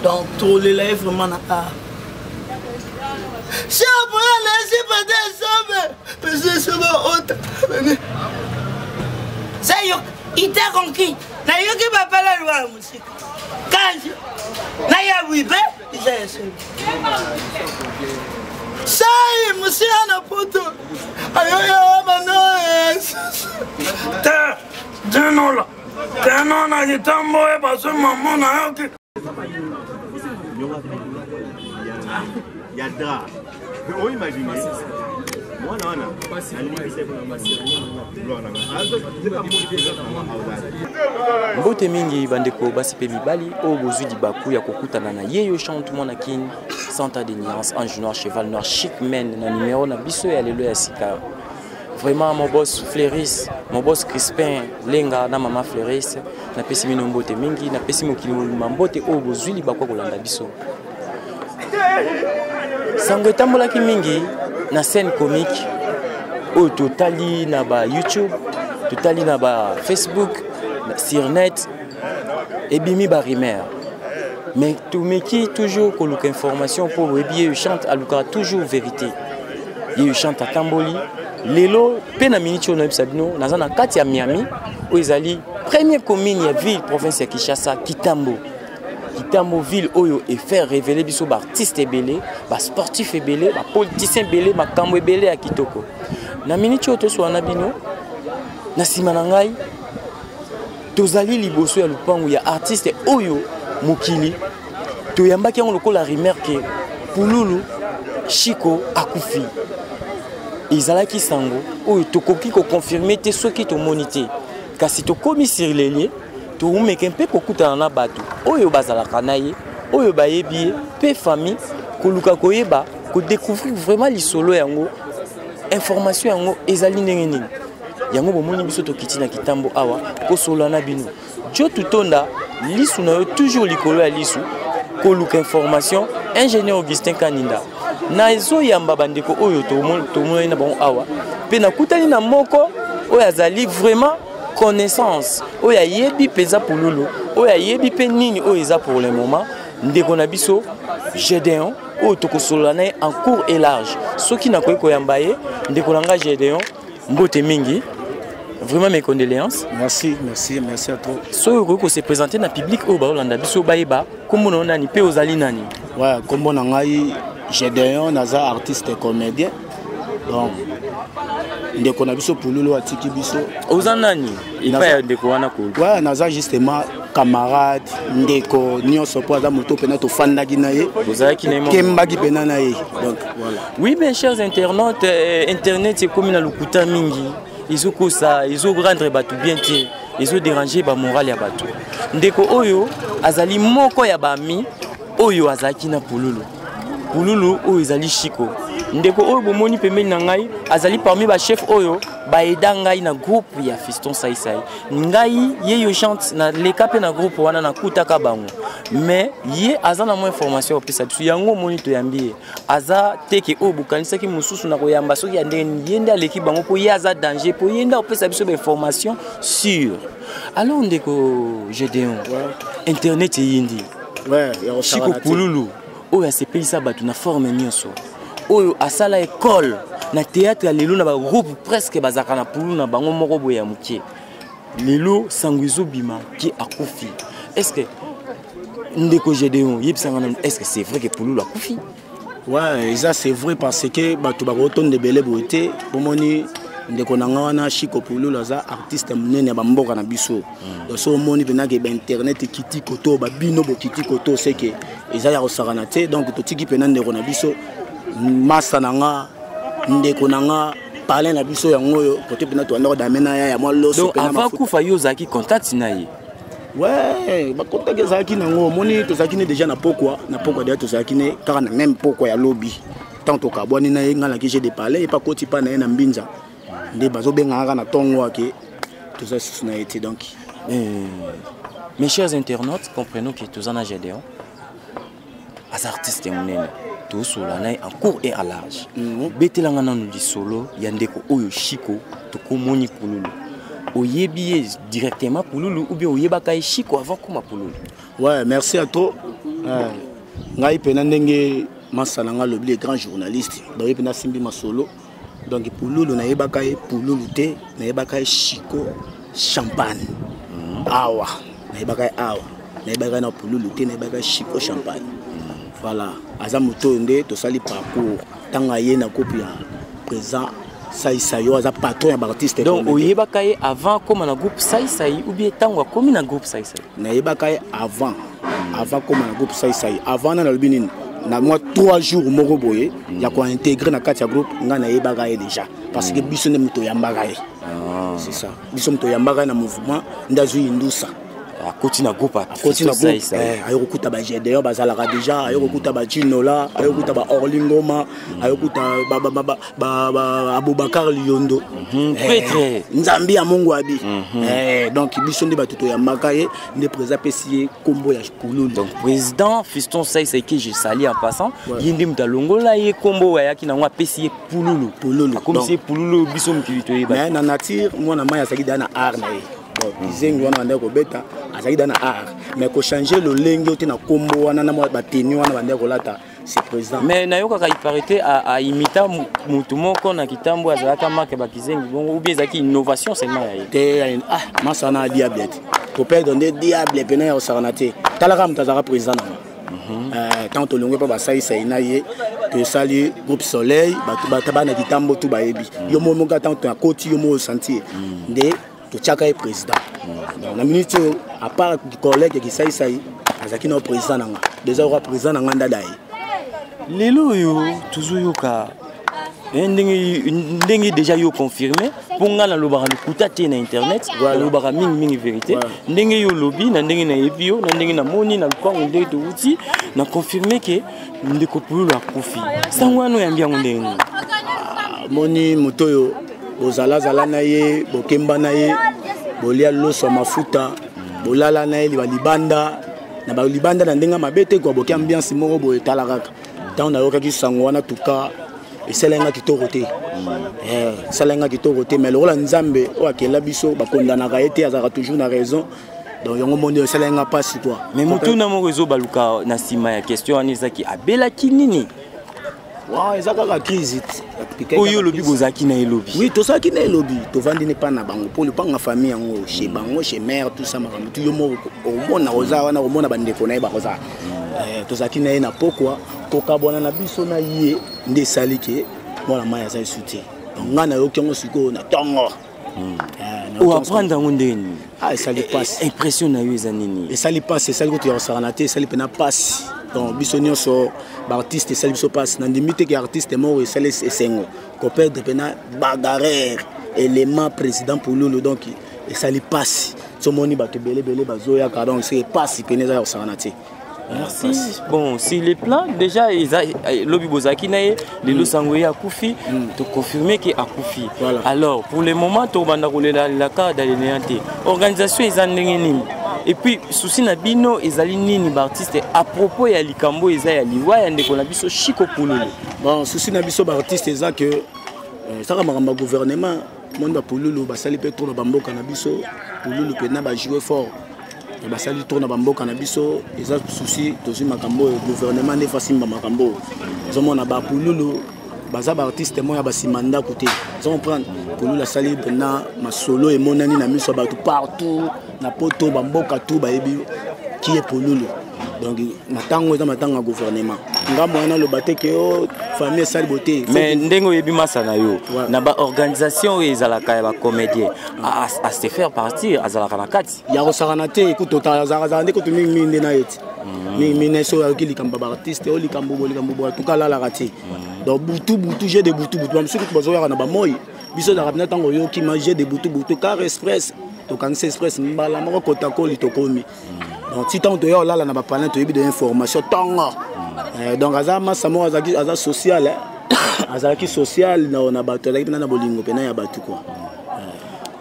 Donc, trop les lèvres, vraiment, si on pourrait laisser peut-être sauver, ça y est, il t'a conquis. N'a eu qui va pas la loi, musique. Quand n'a eu oui, ben, il s'est sauvé. Ça y est, monsieur, on a poto. Aïe, aïe, maintenant, t'es non là. T'es non là, il t'a moué parce que maman n'a eu qui. Yadra. Vous imaginez? Moi, non, non. Mbote mingi bandeko basipe mibali o bozui di baku ya kokutana na yeyo chante mona kin Santa de nuance ange noir cheval noir chic men na numéro na biso ya lelo ya sika. Vraiment mon boss Fleuris, mon boss Crispin Lenga na mama Fleuris na pesi mino mbote mingi na pesi mokili mbote o bozui li bakwa kolanda biso. Sango etambolaki mingi na scène comique o totali na ba YouTube, totali na ba Facebook, sur net et bimi ba rimer. Mais tout meki toujours koluka information pour webier chante aluka toujours vérité. Il chante à Tamboli. Lelo pena minicho na bisabino nazana kati ya Miami o ezali première commune ya ville province ya Kinshasa Kitambo. Kitambo ville oyo et faire révéler biso ba artiste ebele, ba sportif ebele, ba politicien ebele, ba kambo ebele ya kitoko. Na minicho to so na bino na sima na ngai tozali liboso ya lupango ya artiste oyo mokili to yambaki on lokola remarque Pululu Chico akufi. Izalaki sango oyo tokoki ko confirmer te soki to monité kasi to komi sur les lieux to umeke mpe kokutana na bato oyo bazalaka na ye oyo bayebi pe famille koluka koyeba ko découvrir vraiment lisolo yango information yango ezali ndenge nini yango bomoni biso to kitina Kitambo awa ko solo na bino jo tutonda lisu na yo toujours likolo ya lisu koluka information ingénieur Augustin Kaninda na ezo yamba bandeko oyo tomona na bon awa pe na kutani na moko oyo azali vraiment connaissance oyo ayebi peza Pululu oyo ayebi pe nini oyo eza pour le moment ndeko na biso Gédéon oyo tokosolola na ye en court et large soki nakoki koyamba ye ndeko na nga Gédéon mbote mingi. Vraiment mes condoléances. Merci à toi. So ko se présenter na public o ba olanda biso bayeba kombo na nani pe ozali nani. Ouais, kombo na ngai Gédéon naza artiste et comédien. Donc ndeko na biso Pululu atiki biso. Oza nani? Ipa ndeko wana ko. Ouais, naza justement camarade ndeko nyonso po aza moto pena to fandaki na ye. Ozaki na mo. Kembaki pena na ye. Donc voilà. Oui, mes chers internautes, internet c'est comme na lukuta mingi. Ils ont ça, ils ont rendre batu bien té, ils ont dérangé ba moral ya batu. Ndeko oyo azali moko ya bami oyo azaki na Pululu. Pululu oyo azali Chico. Ndeko oyo bomoni pembeni na ngai azali parmi ba chef oyo ba eda ngai na groupe ya Fiston Saisai. Ngai ye yo chante na lekape na groupe wana na kutaka bango. Mais ye azana mo information opesa biso yango moni to yambi aza teke o bukanisa ki mususu na koyamba soki ya ndenge yenda leki bango po ye aza danger po yenda opesa biso ba information sûre. Alors ndeko Gédéon internet yindi. Ouais, ya Chico Pululu oyo asepelisa batu na forme nyonso. Oyo asala école na théâtre ya lelo na ba groupe presque bazaka na Pululu na bango moko boye ya mukie. Lelo sanguizo bima ki akufi. Est-ce que ndeko Gédéon est-ce que c'est vrai que Pululu akufi? Ouais, ça c'est vrai parce que batu ba rotonde de belé boité bomoni ndeko na ngana Chico Pululu aza artiste munene ba mboka na biso. Donc so moni bena ke internet kiti koto ba bino bo kiti koto c'est que eza ya osarana te donc to tiki pena ndeko na biso masa nanga ndeko nanga parler na biso yango yo côté pena to ndoko damena ya moi loso donc avant kufa yo zaki contact na ye ouais ba contact zaki nango moni to zaki ne déjà na pokwa déjà to zaki ne car na même pokwa ya lobby tant to kabwani na ye ngala ki j'ai de parler et pas koti pa na ye na mbinza nde bazo benga na tongo ake tout ça na été donc mes chers internautes comprenons que tous en a Gédéon as artistes munene tout cela en court et à large betelanga nanu di solo yandeko oyo shiko to komoni pululu oyebi directement pululu ou bien oyebaka shiko avant kuma pululu. Ouais, merci à toi. Ngai pena ndenge masalanga lobli grand journaliste ba pena simbi ma solo donc pululu na yebaka pululu te na yebaka shiko champagne awa na yebaka awa na yebaka na pululu te na yebaka shiko champagne. Voilà, azamuto nde to sali parcours tanga ye na coupe ya présent Saïsaï aza patron ya artiste. Donc oyebaka avant comme na groupe Saïsaï ou bien tango comme na groupe Saïsaï. Na yebaka avant comme na groupe Saïsaï avant na lobinine na moi 3 jours moko boye ya ko intégrer na kati ya groupe nga na yebaka déjà parce que biso ne muto yambaka ye. C'est ça. Biso muto yambaka na mouvement ndazu indusa. À côté na groupe ayokuta ba Gédéon bazalaka déjà ayokuta ba Chinola ayokuta ba Orlingoma ayokuta ba Abubakar Lyondo prêtre nzambi ya Mungu abi donc biso ndi batuto ya makaye ndi président pesier kombo ya pululu donc président Fiston Saïsaï que je salue en passant yindi mtalongola ye kombo ya ki na ngwa pesier pululu comme si pululu biso mkilito yeba mais na nature mwana maya saki dana art na ye izengi wana ndeko beta azaki dana art mais ko changer le lenge te na kombo wana na bateni wana bandeko lata c'est président mais na yoka il paraît à imiter mutu moko na kitambo azalaka marque ba kizengi bongo ou bien zaki innovation seulement ya te masana diable to perdre des diable pena ya osaranate talaka mtazaka président tant to longwe pa ba Saïsaï na ye que sali groupe soleil bataba na kitambo tu baebi yo mo ka tant to koti yo mo sentir nde to chaka est président. Na minute à part collègue qui Saïsaï azaki no président nanga. Déjà au président nanga ndadai. Lelo yo toujours yo ka ndenge déjà yo confirmé pour nga na lobara lukuta te na internet lobara mingi vérité ndenge yo lobby na ndenge na ebio na ndenge na moni na lupango ndenge to uti na confirmé que ndeko pululu akufi sangwano yambia ndenge moni motoyo bozala na ye bokemba na ye bolia loso mafuta bolala na ye libanda na ba libanda na ndenga mabete ko boki ambiance moko boye talaka tant na yoka sango wana tuka eselenga kitoko te salenga kitoko te mais lola nzambe o akela biso bakondana ka ete azaka toujours na raison donc yango monde eselenga pasi quoi mais mutu na mo rezo baluka na sima ya question anizaki abela kinini. Wow, ils ont la crise. Oyo lobby bozaki na lobby. Oui, tout ça qui na lobby. Tu vends n'est pas na bango pour le pas en famille en chez bango chez mère tout ça maramu. Tu yo mo au monde na rosa wana au monde bande ko na ba rosa. Tout ça qui na pourquoi koka bona na biso na yé nde salike moi maya za soutien. Donc ngana yo kyongo siko na tongo. Ou apprendre ngondeni. Ah, ça lui passe. Impression na yo zanini. Et ça lui passe, c'est ça que tu as saranaté, ça lui pena passe. Donc bisonio so artiste ça lui so passe dans des mythes que artiste mort et ça les sengo. Ko perdre pena bagarre élément président pour Lolo donc et ça lui passe. So moni ba te belé bazoya car donc c'est passe pena za saranaté. Merci. Bon, si les plans, déjà, Lobby Bozaki Naye, les Losangoye à Koufi, te confirmer qu'il a Koufi. Alors, pour le moment, tu vas rouler la carte d'aller organisation, ils ont et puis, souci Nabino, ils ont une artiste à propos de Likambo, ils ont liwa, ils ont Chico Pouloulou. Bon, souci Nabiso artiste, c'est ça que ça va me gouvernement, monde Pouloulou, Basali Petro, Bambo Canabiso, Pouloulou, Pena, jouer fort. Basali tourne bamboka na biso eza souci tozi makambo gouvernement ne fasim ba makambo zomo na ba pululu baza ba artiste mo ya basimanda côté on prendre pululu sali bena masolo et monani na miso ba tout partout na poto bamboka tout ba ebi qui est pululu donc matango eza matango ya gouvernement ngambo wana loba te ke famille esali bote mais ndenge oyebi masa na yo na baorganisation oyo ezalaka ya bacomédien à se faire partir azalaka na kati ya kosakana te ekuti ozalaka nde kutu mingi nde na ye ti mingi so oyoki likambo baartiste oyo likambo tukalalaka te donc butu jeu de butu bamosusu kutu bazoyaka na bamoi biso ezalaka mpena ntango oyoki ma jeu de butu car express tokangisa express mbala moko kotakoli tokomi donc si tant toya olala na bapalin toyebi de information ntongo donc aza masa moko aza social azalaki social na bato azalaki mpena na bolingo mpena ya bato quoi.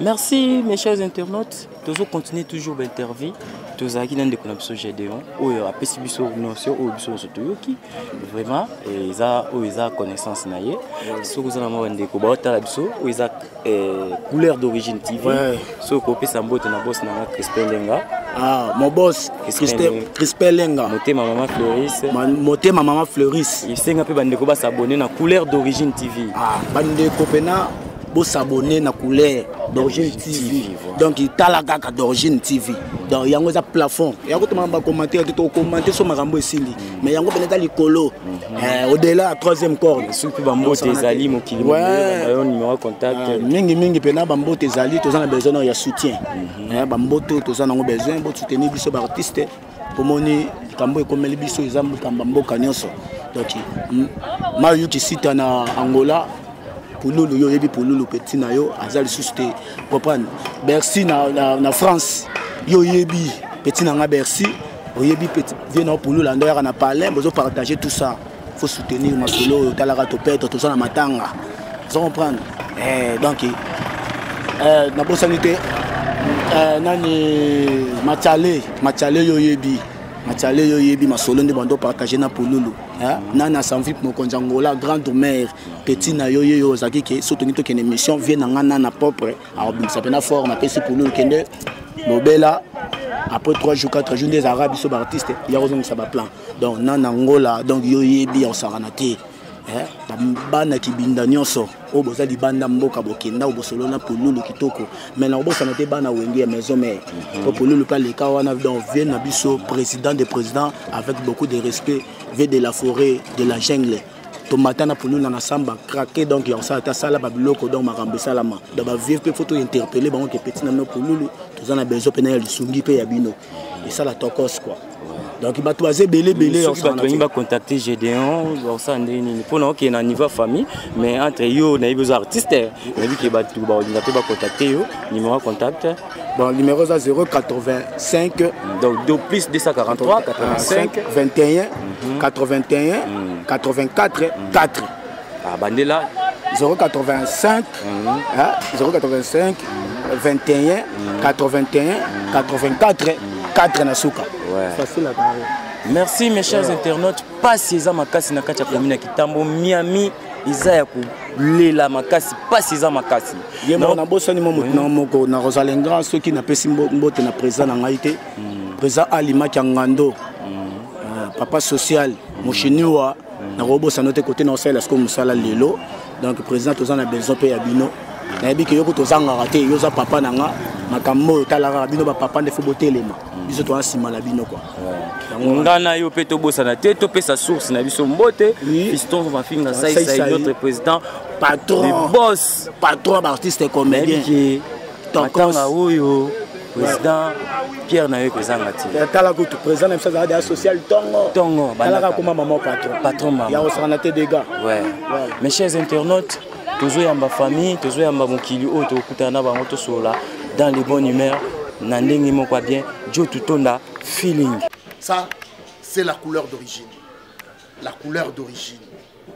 Merci mes chers internautes, toujours continuer toujours l'interview. Tous à qui n'ont de connexion Gédéon, ou à Pessibiso notion ou Biso Sotoyoki, vraiment, ils ont connaissance naïe. Ce que vous avez demandé, ou ils ont couleur d'origine TV. Ce que vous avez demandé, c'est boss na Crispin Lenga. Ah, mon boss, Crispin Lenga. Moté ma maman Fleuris. Moté ma maman Fleuris. Il s'est un peu bandeko ba s'abonner na couleur d'origine TV. Ah, bandeko pena. Pour s'abonner à couleur d'origine TV. Donc il t'a la gaga d'origine TV. Donc il y a un plafond. Il y a un commentaire qui commenter sur ma rambo ici. Mais il y a un peu de colo. Au-delà, troisième corde. Surtout bambo tezali mokili. Ouais. Numéro contact. Mingi pena bambo tezali. Tous on a besoin de soutien. Bambo tous on a besoin de soutenir biso artiste. Pour moni kambo comme les biso ils ont bambo kanyoso. Donc mayu qui cite en Angola. Pouloulou yo yebi pouloulou petit na yo azali susté comprendre Bercy na France yo yebi petit na nga Bercy o yebi petit vient na pouloulou la ndoya na parler besoin partager tout ça faut soutenir ma solo talaka to pète tout ça na matanga vous comprendre donc na bosanité nani machale yo yebi ma solo ndi bando partager na pouloulou nana sanvi mokonzi Angola grande mère petit na yo zaki ke soutenir to kene mission vient na na propre ça pena fort na pesi pouloulou kende lobela après 3 jours 4 jours des arabes so artistes il y a raison ça ba plan donc nana Angola donc yo yebi on sarana te bana kibinda nyonso o bozali banda mboka bokenda o bosolo na pouloulou kitoko mais na bosana te bana wenge maison mère pour pouloulou pas les cas wana donc vient na biso président des présidents avec beaucoup de respect vient de la forêt de la jungle tomatana pouloulou na samba craquer donc il y a ça ta sala babiloko donc makambe salama donc ba vivre pe photo interpeller bango ke petit na pouloulou tous na besoin pena ya lisungi pe ya bino et ça la tokos quoi. Donc il va toiser belé il va contacter Gédéon pour qu'il y ait un niveau famille mais entre eux on a besoin d'artistes il dit qu'il va contacter eux numéro de contact bon numéro 085 donc plus 243 85 21 81 84 4 ah bandela 085 085 21 81 84 4 na suka. Facile à parler. Merci mes chers internautes. Passez à makasi na kati ya commune Kitambo Miami Isaya kulela makasi passez à makasi. Yema na bosani mo mutna moko na Rosalenga ceux qui na pesi mbote na président na ngaité. Président Alima Kangando. Papa social moshiniwa na robosa note côté na osala sko musala lelo. Donc président tous en a besoin pe ya bino. Na yebi ke yoko tozanga raté yoza papa nanga makambo talaka bino ba papa nde fobotelema. Biso to asima la bino quoi. Ngana yo pe to bosana te to pe sa source na biso mbote fiston va finga ça notre président patron le boss patron artiste comédien qui tokanga oyo président Pierre na yo kozanga ti tala ko président même ça da social tongo tala ko maman patron maman ya osana te des gars. Ouais mes chers internautes toujours yamba famille toujours yamba mokili o to kutana bango to sola dans les bonnes humeurs nandenge moko bien Joe Tutonda feeling. Ça c'est la couleur d'origine. La couleur d'origine.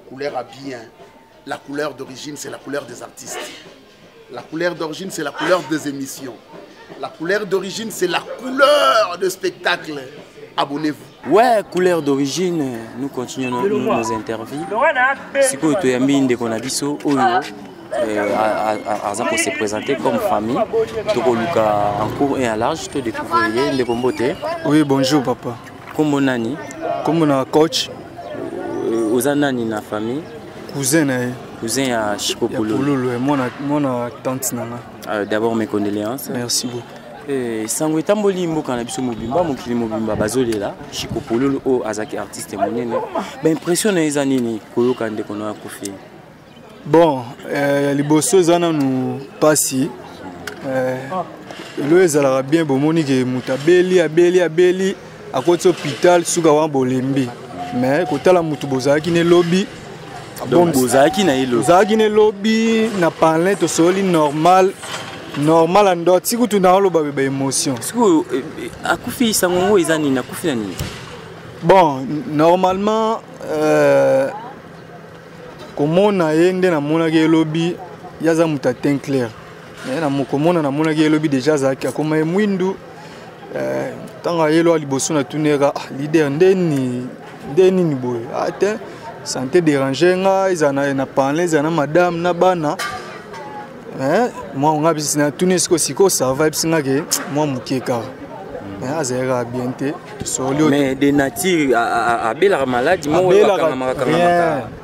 Couleur à bien. La couleur d'origine c'est la couleur des artistes. La couleur d'origine c'est la couleur des émissions. La couleur d'origine c'est la couleur de spectacle. Abonnez-vous. Ouais, couleur d'origine, nous continuons nos interviews. Si vous avez un qu'on a biso, Arza pour se présenter comme famille, en court et à large, tu découvres les combotés. Oui, bonjour papa. Comment nani? Comment on coach? Aux anani na famille. Cousin à Chico Pouloulou. Mon tante nana. D'abord mes condoléances. Merci beaucoup. sango etamboli mboka na biso mobimba mokili mobimba bazolela Chico Pololo o azaki artiste monene impression na eza nini koyoka ndeko na akufi? Bon, liboso eza nanu pasi elo ezalaka bien bomoni ke moto abeli akoti hôpital suka wana bolembi mais kotala moto bozalaki ne lobi donc bozalaki na lobi na parler tosoli normal ando ti kutu na loba ba émotion siku akufi sango eza nini akufi na nini? Bon, normalement komona yende na monaki elobi yaza muta teint clair mais na mokomona na monaki elobi déjà zaki akoma mwindu tanga yelo liboso na tunera leader ndeni boy ate santé déranger nga izana na parler izana madame na bana moi on a bis na tunesco siko ça va bisinga ke moi mukeka azera bien te solio mais de nature a bela maladie mo kama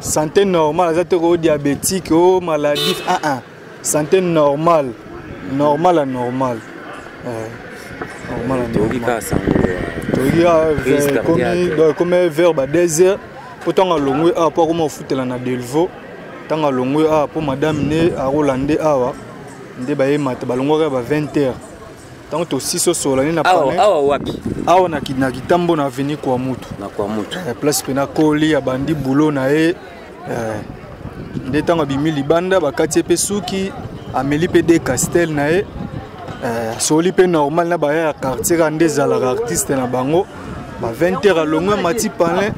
santé normale za te ko diabétique o maladie santé normale normal comme verbe désert pourtant longwe a pas comment foutela na delvo tanga longwe a pour madame ne a rolande awa nde ba yemata balongwa ba 20h tant to siso sola ni na pane awa wapi awa na kitambo na avenue kwa mutu place pena koli ya bandi boulot na e nde tanga bimi libanda bakati pe suki ameli pe de castel na e soli pe normal na ba ya quartier ande zala artiste na bango ba 20h longwe mati pane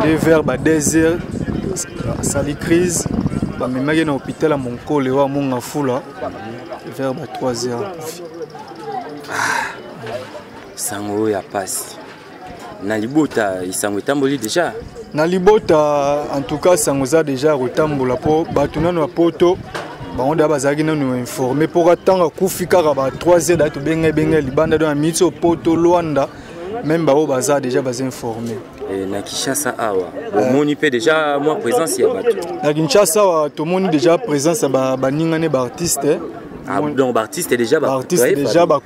de vers ba 2h sali crise ba memaki na hôpital à Monkole wa monga fula vers ba 3h sango ya pasi na libota isango tamboli déjà na libota en tout cas sango za déjà retambola po batunano ya poto bango da bazaki nanu informer pour attendre kufika ba 3h da to benga libanda do mitso poto Luanda même bao baza déjà bas informer na Kinshasa awa omoni pe déjà moi présence ya bato na Kinshasa wa to moni déjà présence ba ningane ba artiste donc artiste déjà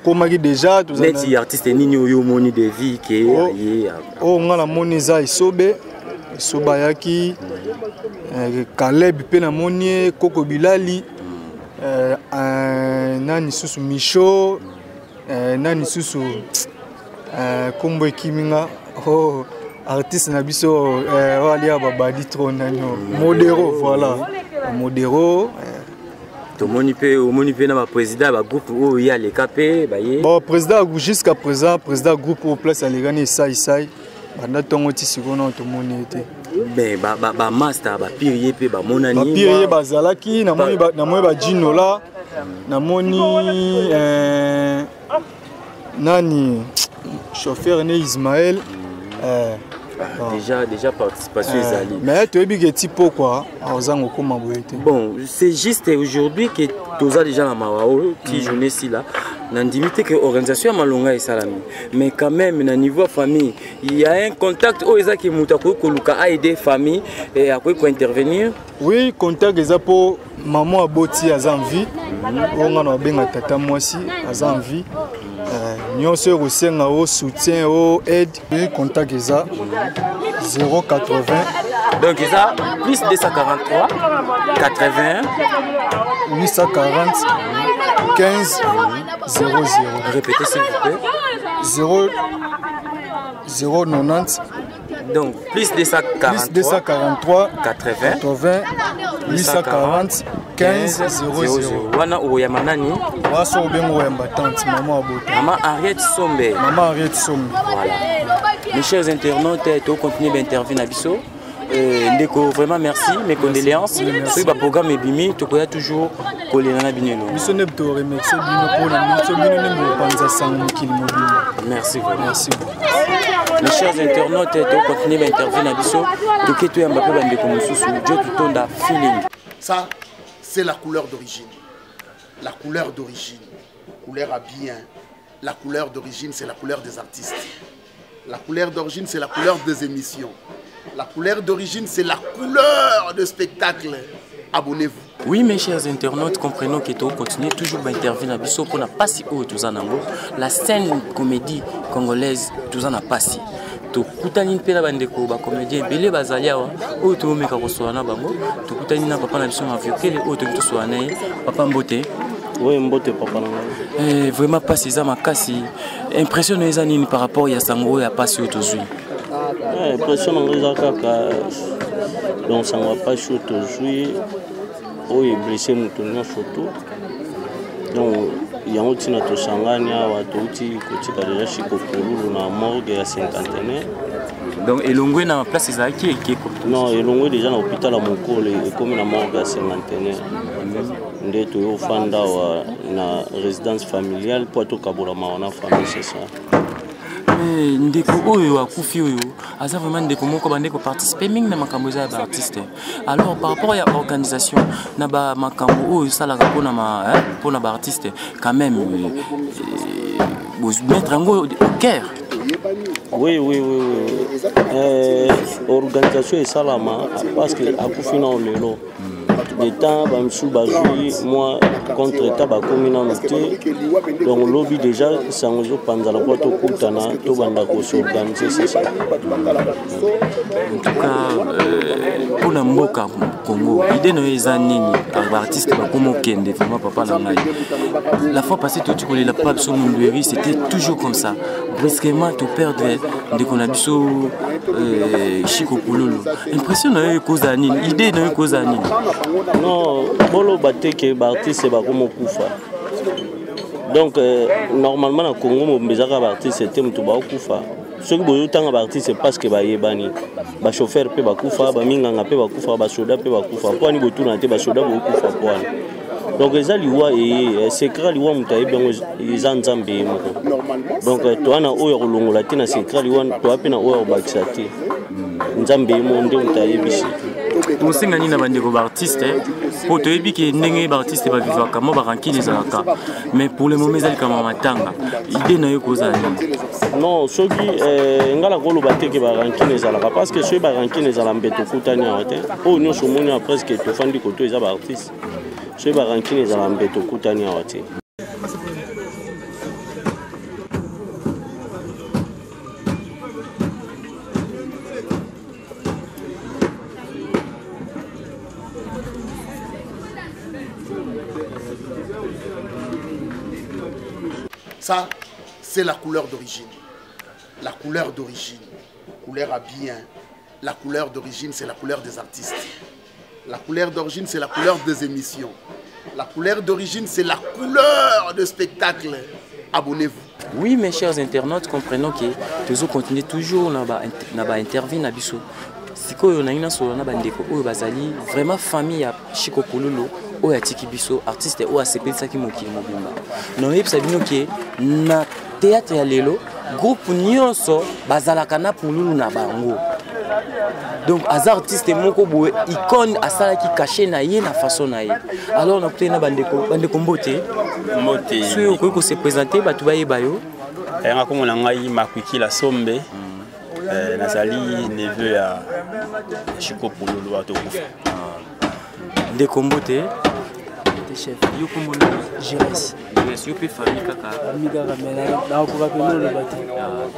komaki déjà to neti artiste nini oyo moni de vie ke ye ngala moni za isobe yaki Caleb pe na moni Koko Bilali nani susu Micho nani susu kombo ekiminga artiste na biso walia babadi trop nano modero voilà modero omoni pe na ba président ba groupe o ya le capé ba ye bon président jusqu'à présent président groupe au place alegani sai banda tongo ti sikono to moni été ben ba master ba pirier pe ba monani ba pirier ba zalaki na moni ba jino la na moni nani chauffeur né Ismaël déjà participation ezali mais tu es big tipo quoi ozango koma boyete bon c'est juste aujourd'hui que toza déjà na mawao qui journée si là n'indimité que organisation malonga et salami mais quand même na niveau famille il y a un contact o eza ki mutako ko luka a aider famille et à quoi intervenir oui contact eza po maman aboti azanvi onga na benga tata mwasi azanvi nyonso kosenga au soutien au aide et contact eza 080 donc ça plus 243 80 840 15 00 répétez s'il vous plaît 090 donc plus 243 80 840 15 00 wana o ya manani waso bengo ya batante maman abota maman Henriette Sombe voilà mes chers internautes to continuer d'interview na biso ndeko vraiment merci mes condoléances oui ba programme ebimi to koya toujours kolena na binelo biso ne to remercier bino pour la mission bino ne mo panza sang mokili mobimba merci mes chers internautes to continuer d'interview na biso to keto ya mbape bandeko mosusu Dieu tutonda feeling. Ça c'est la couleur d'origine. La couleur d'origine. Couleur à bien. La couleur d'origine, c'est la couleur des artistes. La couleur d'origine, c'est la couleur des émissions. La couleur d'origine, c'est la couleur de spectacle. Abonnez-vous. Oui, mes chers internautes, comprenons que tu continues toujours à intervenir pour ne pas si haut tous en ango. La scène comédie congolaise tous en a passé. Tu kutani pela bandeko ba comédien belé bazalia wa o to meka ko soana bango tu kutani na papa na biso ma vieux kele o to to soana papa Mbote. Oui, Mbote papa na. Vraiment pas ces amakasi impressionné les années par rapport à sango et à passer aujourd'hui. Impressionné les akaka donc ça va pas chaud aujourd'hui. Oh, il est blessé mon photo. Donc il y a un petit nato sangania wa touti kotika déjà chikopulu na morgue ya cinquantenaire. Donc elongwe na place za qui non, elongwe déjà na hôpital à Mokolo et comme na morgue ya cinquantenaire. Ndé to fanda wa na résidence familiale pour to kabula maona famille c'est ça. Ndeko oyo akufi oyo aza vraiment ndeko moko bandeko participer mingi na makambo za ba artiste. Alors par rapport à organisation na ba makambo oyo sala ka pona ma pona ba artiste quand même mettre ngo au cœur. Oui. Organisation et salama parce que akufi na lelo. Le temps moi contre l'état communauté donc lobby déjà sans pendant la boîte au Koutana tout banda ko s'organiser c'est ça. En tout cas pour la mboka Congo idée no ezanini artiste ba comme Kende vraiment papa na ngai la fois passée tu connais la pape sur Mundweri c'était toujours comme ça brusquement tu perdre de qu'on a biso Chico Pololo impression na cause anine idée na cause anine. Non, bolo bateke artiste ba comme kufa. Donc normalement na Congo mo bezaka ba artiste c'était mutu ba kufa. Ce que boyo tanga ba artiste parce que ba yebani. Ba chauffeur pe ba kufa, ba minganga pe ba kufa, ba soda pe ba kufa. Kwa ni botu na te ba soda bo kufa kwa. Donc les aliwa et secret liwa mutaye bien les anzambe moko. Donc toi na oyo kolongola te na secret liwa toi pe na oyo bakisati. Nzambe mo nde mutaye bisi. Pour ces gagnants bandeko artistes pour te dire que n'engé artiste va vivre comme ba ranki les alaka mais pour le moment ils comme matanga idée na yo cause non ceux qui ngala kolo bateke ba ranki les alaka parce que ceux ba ranki les alambeto kutani ate o nyo somoni presque to fandi koto les artistes ceux ba ranki les alambeto kutani ate. Ça, c'est la couleur d'origine. La couleur d'origine. Couleur à bien. La couleur d'origine, c'est la couleur des artistes. La couleur d'origine, c'est la couleur des émissions. La couleur d'origine, c'est la couleur de spectacle. Abonnez-vous. Oui, mes chers internautes, comprenons que nous continuons toujours à intervenir à Bissau. Si vous avez vraiment famille à Chico Pololo, ou à Tiki Bisso, artiste ou à CP Saki Moki Mobimba. Nous savons que na théâtre ya lelo, groupe nyonso bazalakana Pololo na bango. Donc az artiste moko boye icône asala ki caché na ye na façon na ye. Alors on a peut na bandeko Mbote. Mbote. Si on peut se présenter batu ba yebayo. Nga ko mona ngai Makwiki la Sombe. Nazali neveu à Chico Pololo à Tokufa. Des Mbote. Chef, yo kombo Jérès. Yo pe famille kaka. Amiga ramena na ko rappeler le bâti.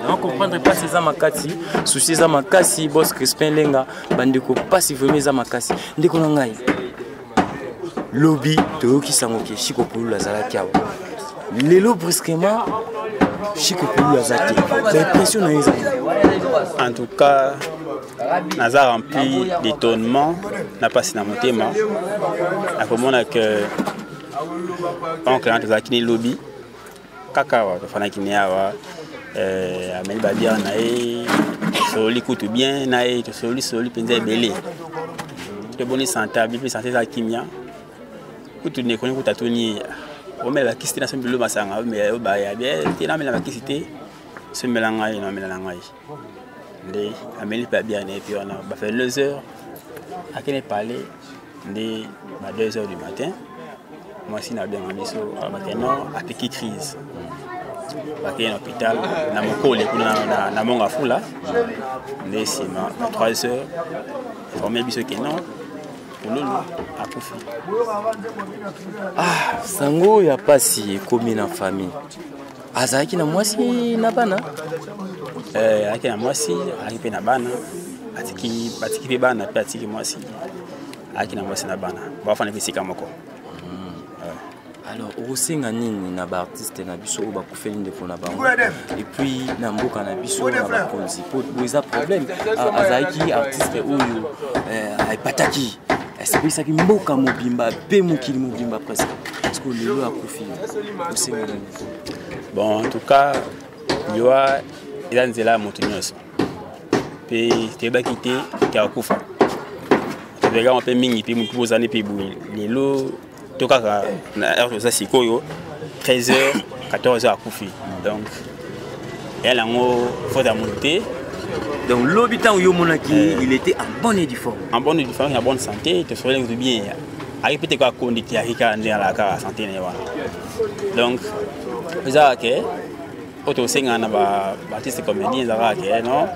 On comprendre pas ces amakati, souci za makasi boss Crispin Lenga bandeko pas si vraiment za makasi. Ndeko na ngai. Lobby to ki sangoke Chico Pololo azala kiawo. Lelo brusquement Chico Pololo azaki. L'impression na yeza. En tout cas, Naza rempli d'étonnement, n'a pas si dans mon thème. À comment on a que quand on a qui lobby, kaka wa fana qui n'est awa, amène badia nae, soli coûte bien nae, soli penze belé. De bonne santé, bien santé za kimia. Coûte ne connaît coûte atoni. On met la kiste na semble le masanga, mais ba ya bien, t'es là mais la kiste, se mélange non mélange. Les amélie pas bien et puis on a fait 2 heures à quel parler de 2 heures du matin. Moi aussi n'a bien mis au matin à petite crise. Parce qu'il y a un hôpital dans mon collègue dans mon affoula. Mais c'est 3 heures. Formé bis que non. Pouloulou akufi. Ah, sango ya pasi ekomi na famille. Azalaki na mwasi na bana? Azalaki na mwasi, azalaki pe na bana. Batiki pe bana pe atiki mwasi. Azalaki na mwasi na bana. Bafana pe sika moko. Alors, osenga nini na ba artiste na biso ba kufeli ndeko na bango. Et puis na mboka na biso na ba konzi. Po boza problème. Azalaki artiste oyo aipataki. Est-ce que ça qui mboka mobimba pe mokili mobimba presque. Est-ce que lelo akufi? Osenga nini? Bon, en tout cas, Yoa il a nzela moto nyonso. Pe teba kité ka akufa. Tebega on pe mingi pe mutu bozani pe boui. Lelo tokaka na heure za sikoyo 13h 14h akufi. Donc elle a faut à monter. Donc l'habitant yo monaki il était en bonne forme. En bonne forme, en bonne santé, il te ferait bien. Arrive peut-être quoi condition à la santé donc ça que auto singa na ba artiste comédien ça que non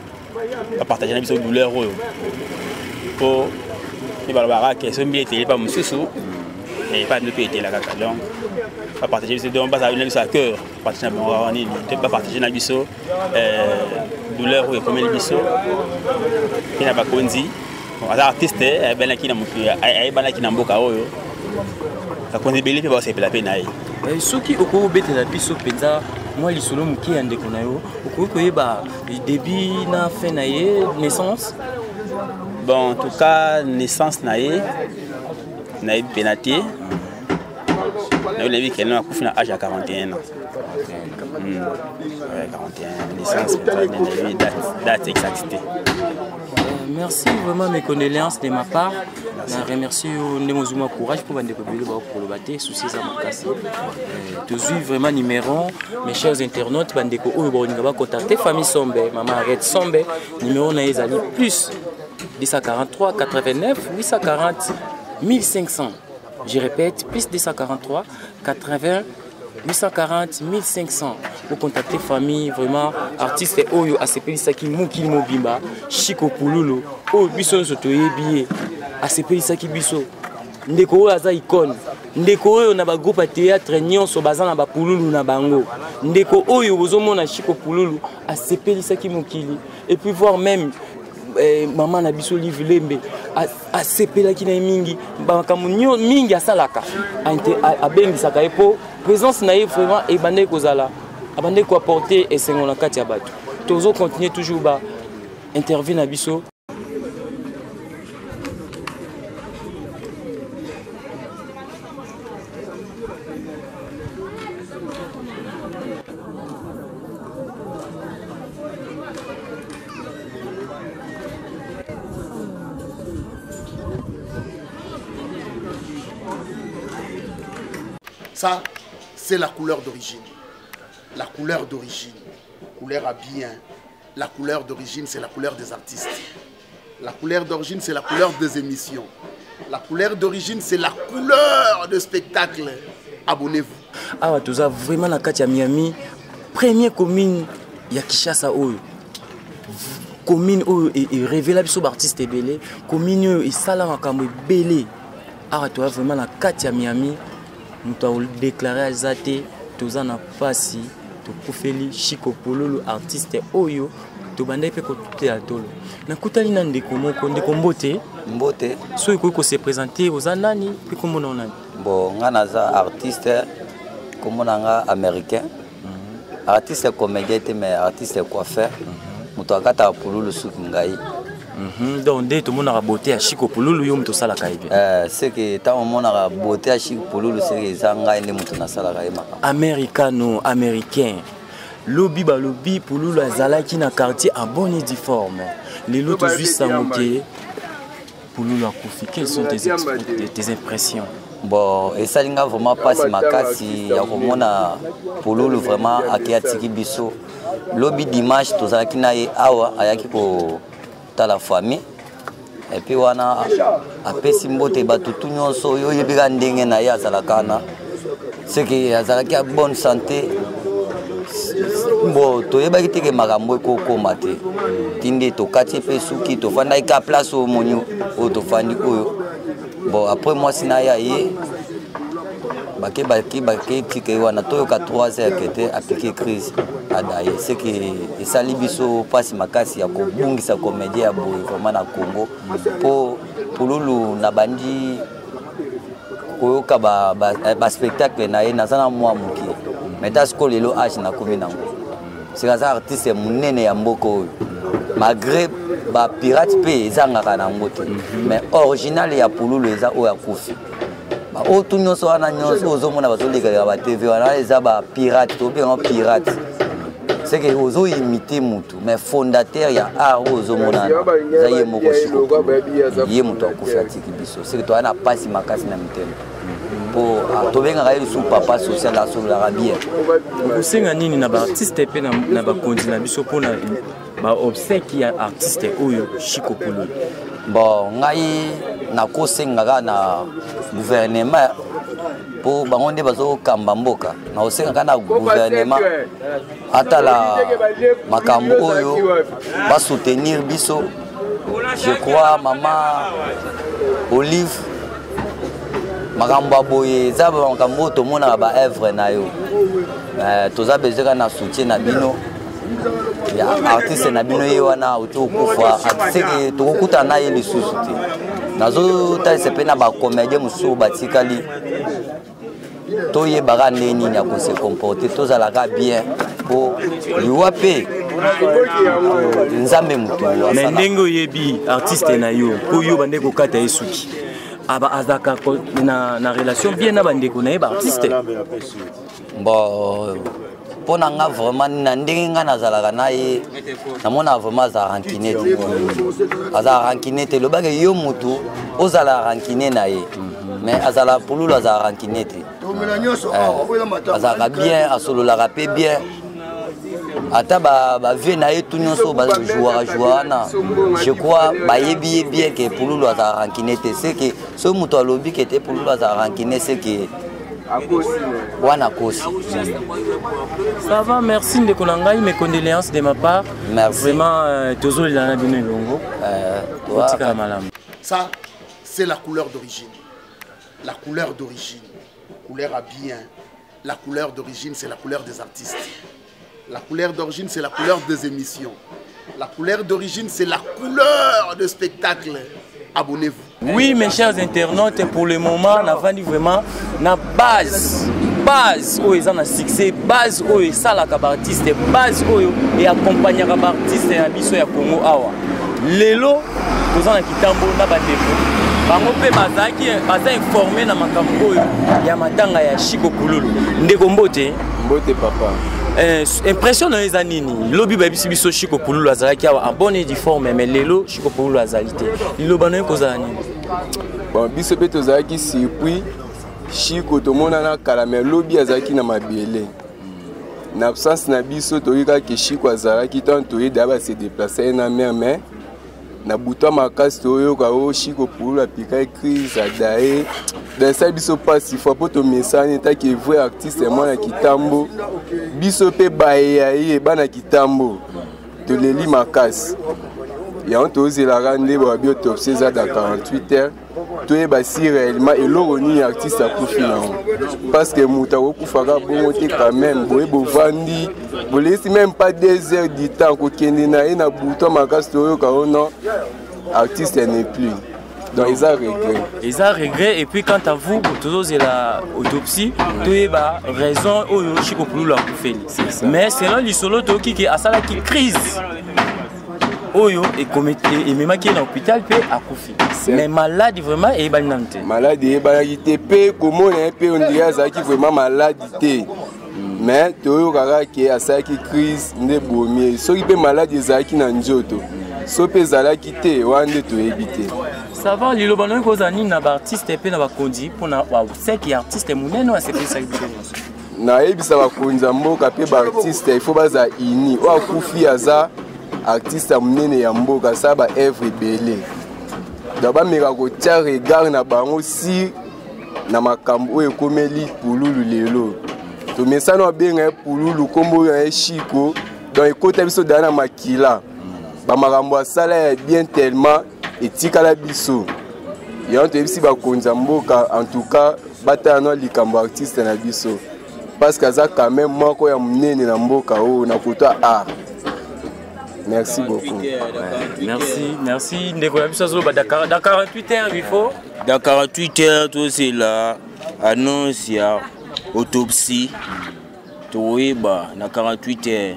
pas partager la vision douleur pour ni ba que ce bien était pas mususu et pas de péter la caca donc pas partager c'est donc pas ça une à cœur partager bon ni pas partager na biso douleur ou comme les biso qui n'a pas konzi bon artiste ben qui na mutu ai bana qui na mboka oyo ça konzi belé pe ba se pela pe na soki okobetela biso penza moi lisolo muki ya ndeko na yo okoki koyeba début na fin na ye naissance. Bon en tout cas naissance na ye na penati na yo levi qu'elle n'a akufi na âge à 41 ans. 41 naissance date exactité. Merci vraiment mes condoléances de ma part. Je remercie Nemozuma Courage pour vendre pour le bâtir soucis à mon casse. Tu suis vraiment numéro mes chers internautes bandeko oyo contacter famille Sombe maman arrête Sombe numéro na ezali plus 243 89 840 1500. Je répète plus 243 80 840 1500 pour contacter famille vraiment artiste oyo asepeli saki mokili mobimba Chico Pouloulou oyo biso nzoto yebi asepeli saki biso ndeko oyo aza icône ndeko oyo na ba groupe théâtre nyonso baza na ba Pouloulou na bango ndeko oyo bozomona Chico Pouloulou asepeli saki mokili et puis voir même maman na biso livre lembe asepelaki na mingi bakamu mingi asalaka abengisaka epo présence na ye vraiment ebande kozala abande ko apporter esengo na kati ya bato tozo continuer toujours ba interview na biso. Ça, c'est la couleur d'origine. La couleur d'origine. Couleur à bien. La couleur d'origine, c'est la couleur des artistes. La couleur d'origine, c'est la couleur des émissions. La couleur d'origine, c'est la couleur de spectacle. Abonnez-vous. Ah, tu as vraiment la carte à Miami. Première commune, il y a Kishasa Oyo. Commune Oyo est révélable sur l'artiste belé. Commune Oyo est salam comme belé. Ah, tu as vraiment la carte à Miami. Nous avons déclaré à Zate, tous en passé, tu Koufeli, Chico Pouloulou, artiste Oyo, tu bandai pe côté à Tolo. Na kutali na ndeko moko ndeko mbote. Mbote. So iko se présenter aux anani, puis comment on a. Bon, ngana za artiste, comme on a américain. Artiste comédien mais artiste coiffeur. Mutokata Pouloulou sukingai. Donc dès tout le monde a beauté à Chico Pouloulou yom to sala kaibi. C'est que tant on a beauté à Chico Pouloulou c'est que zanga ende mutu na sala kaima. Américano américain. Lobby ba lobby Pouloulou azala ki na quartier en bonne et due forme. Les lots juste sangoké. Pouloulou a confié. Quelles sont tes impressions? Bon, et ça linga vraiment passe makasi ya komona Pouloulou vraiment akiatiki biso. Lobby dimanche to zala ki na ye awa ayaki ko la famille et puis wana apesi mbote batutu nyonso yo yebika ndenge na ya zalakana c'est que azalaki a bonne santé bo to yebaki teke makambo ko komate tinde to kati pe suki to fanda ka place o monyo o to fandi oyo Bon, après moi, si naya ye, baki tike wana toyoka 3 heures qui était appliqué crise adaye. C'est que ça libiso passe makasi ya kobungisa comédie ya boy vraiment na Congo pour lulu na bandi koyoka ba spectacle na ye nazana mwa muki. Mais tas ko lelo age na komi nango. C'est un artiste munene ya mboko malgré ba pirate pe ezanga na ngote. Mais original ya pululu eza o ya kufi. O tout nyonso wana nyonso ozomona bazoleka ba TV wana eza ba pirate to bien pirate. C'est que ozo imiter mutu mais fondateur ya art ozomona za ye moko shiko. Ye mutu akufi atiki biso. C'est que to ana pasi makasi na mitema. Po to benga ga sous papa social la sur la bien. Osenga nini na ba artiste pe na ba continent biso pona ba obsèque ya artiste oyo Chico Pululu. Bon ngai na kosenga na gouvernement po bangonde bazo kamba mboka na osenga na gouvernement atala makambo oyo ba soutenir biso. Je crois maman Olive makambo boye za makambo to mona ba œuvre na yo toza bezeka na soutien na bino ya artiste na bino ye wana utokufa atiseke tokukuta na ye lisusu te nazo ta sepe na ba comédien musu batikali to ye baga neni ya ko se comporter tozalaka bien po liwa pe nzambe mutu mais ndengo yebi artiste na yo po yo bande ko kata esuki aba azaka na relation bien na bande ko na ye ba artiste bon pour nga vraiment na ndenge nga nazalaka na ye namona vraiment za rankinete aza rankinete lo bage yo mutu ozala rankine na ye mais azala pululu aza rankinete azaka bien asololaka pe bien ata ba vie na ye tout nyonso ba joueur na je crois ba yebi bien que pululu aza rankinete c'est que ce mutu alobi que te pululu aza rankine c'est que Wana Kosi. Ça va, merci de Konangai, mes condoléances de ma part. Merci. Vraiment, toujours il en a bien longo. Ça, c'est la couleur d'origine. La couleur d'origine. Couleur à bien. La couleur d'origine, c'est la couleur des artistes. La couleur d'origine, c'est la couleur des émissions. La couleur d'origine, c'est la couleur de spectacle. Abonnez-vous. Oui, mes chers internautes, pour le moment, on a vendu vraiment la base où ils ont un succès, base où ils sont les artistes, base où ils accompagnent les artistes et les artistes Congo. Lelo, nous avons Kitambo, nous avons informé na makambo ya matanga ya Chico Pululu. Ndeko Mbote. Mbote papa. Impression dans les années, lobby baby biso Chico Pululu azalaki en bonne et due forme mais lelo Chico Pululu azalité. Lilo banoy kozala nini? Bon biso pe tozalaki surpris Chico to mona na caramel lobby azalaki na mabele. Na absence na biso toyika ke Chico azalaki tant toye d'aba se déplacer na mer mais na buto makasi toyoka o Chico Pululu apika crise adaye. Dans ça biso passe il faut pas to message ta que vrai artiste moi na Kitambo biso pe baye bana Kitambo to leli makasi ya on to zela rande ba biotopsie za da 48 heures to e ba si réellement et l'oroni artiste a kufi na parce que muta ko kufaka bongo te quand même boye bo vandi bo laisse même pas 2 heures du temps ko kende na ina buto makasi to yo ka ono artiste n'est plus. Donc ils ont regret. Ils ont regret et puis quant à vous, toujours c'est la autopsie, tout est bas raison où Chico Pululu a fait. Mais selon l'isolo qui a ça là qui crise. Oyo et commettre et même qui est dans l'hôpital peut accoucher. Mais malade vraiment et banante. Malade et banalité peut comment on peut on dirait ça qui vraiment malade mais toyo kaka qui a ça qui crise ne bomier. Ceux qui peut malade ils a qui na njoto. So pe zala kité wande to éviter. Ça va, les lobano kozani na ba artiste pe na ba kondi pour na wa seki artiste munene wa sepe sa bidon. Na ebisa ba konza mboka pe ba artiste il faut baza ini o akufi aza artiste munene ya mboka sa ba œuvre belé. Daba meka ko tia regard na bango si na makambo e komeli Pululu lelo. To mesano benga Pululu kombo ya Chico dans ekota biso dana makila. Bamarambo asala bien tellement etikala biso yango toyebisi bakonzi ya mboka en tout cas batala likambo artiste na biso parce que aza quand même moko ya monene na mboka oyo na koto ya art. Merci beaucoup. Merci. Ndeko ya biso azoba dans 48 heures il faut. Dans 48 heures tout c'est la annonce ya autopsie. Toyeba na 48 heures.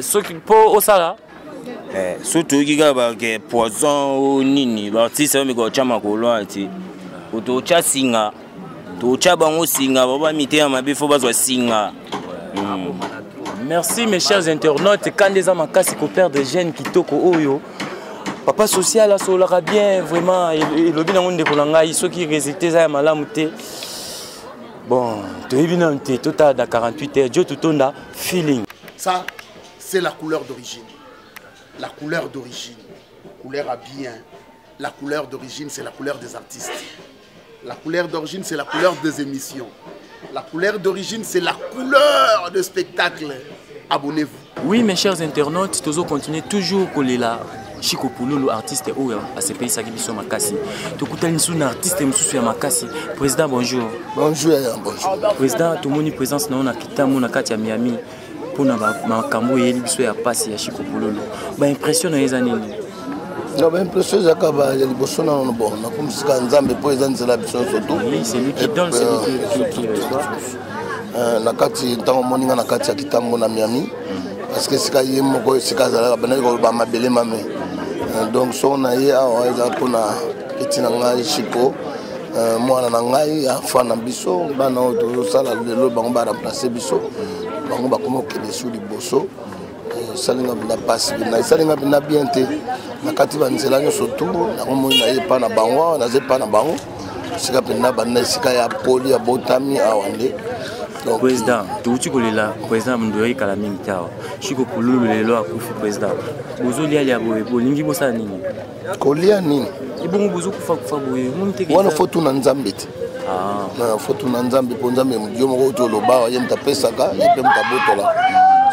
Soki po osala surtout qui a que poison ou nini l'artiste mais ko chama ko loin ti to cha singa to cha bango singa baba mité mabe fo bazwa singa. Merci mes chers internautes, quand des hommes makasi ko perdre des jeunes kitoko oyo papa social asolaka bien vraiment et lobi na ngonde ko ngai soki résultat za malamu te. Bon, tu es bien en total dans 48 heures, Dieu tout a feeling. Ça, c'est la couleur d'origine. La couleur d'origine. Couleur à bien. La couleur d'origine, c'est la couleur des artistes. La couleur d'origine, c'est la couleur des émissions. La couleur d'origine, c'est la couleur de spectacle. Abonnez-vous. Oui, mes chers internautes, nous continuons toujours à là. Chico Pouloulou, artiste ou à ce pays, ça qui est Makassi. Tu écoutes un artiste et un Makassi. Président, bonjour. Bonjour, bonjour. Président, tout le monde est présent dans la Kitamo, à Miami. Pour nous, Makambo et Libso à passer à Chico Pouloulou. Impression dans les années. Non, impression, c'est que les Libso sont bon. On a comme si Kanzambe président de la Bichon surtout. Oui, c'est lui qui donne, c'est lui qui Nakati, tant que on a Nakati à Kitamo, à Miami. Parce que c'est qu'il y a un c'est qu'il y a donc si on a eu un Chico, moi on a eu un fan de Bisso, on a remplacé Bisso, on a commencé sur les Bosso, ça n'a pas passé, ça n'a pas bien été. La quatrième année surtout, on n'a pas de bango, on n'a pas de bango, c'est qu'il y a un poli à Botami à Wande. Président, tout ce que là, président Mdouri Kalamingtao, Chico Pouloulou le loi Koufi président. Bozoli ali aboye, bolingi bosa nini? Kolia nini? Ibongo bozo kufa boye, monte ke. Wana foto na Nzambe. Ah, na foto na Nzambe po Nzambe mdio moko to loba ye mtapesaka, ye pe mtabotola.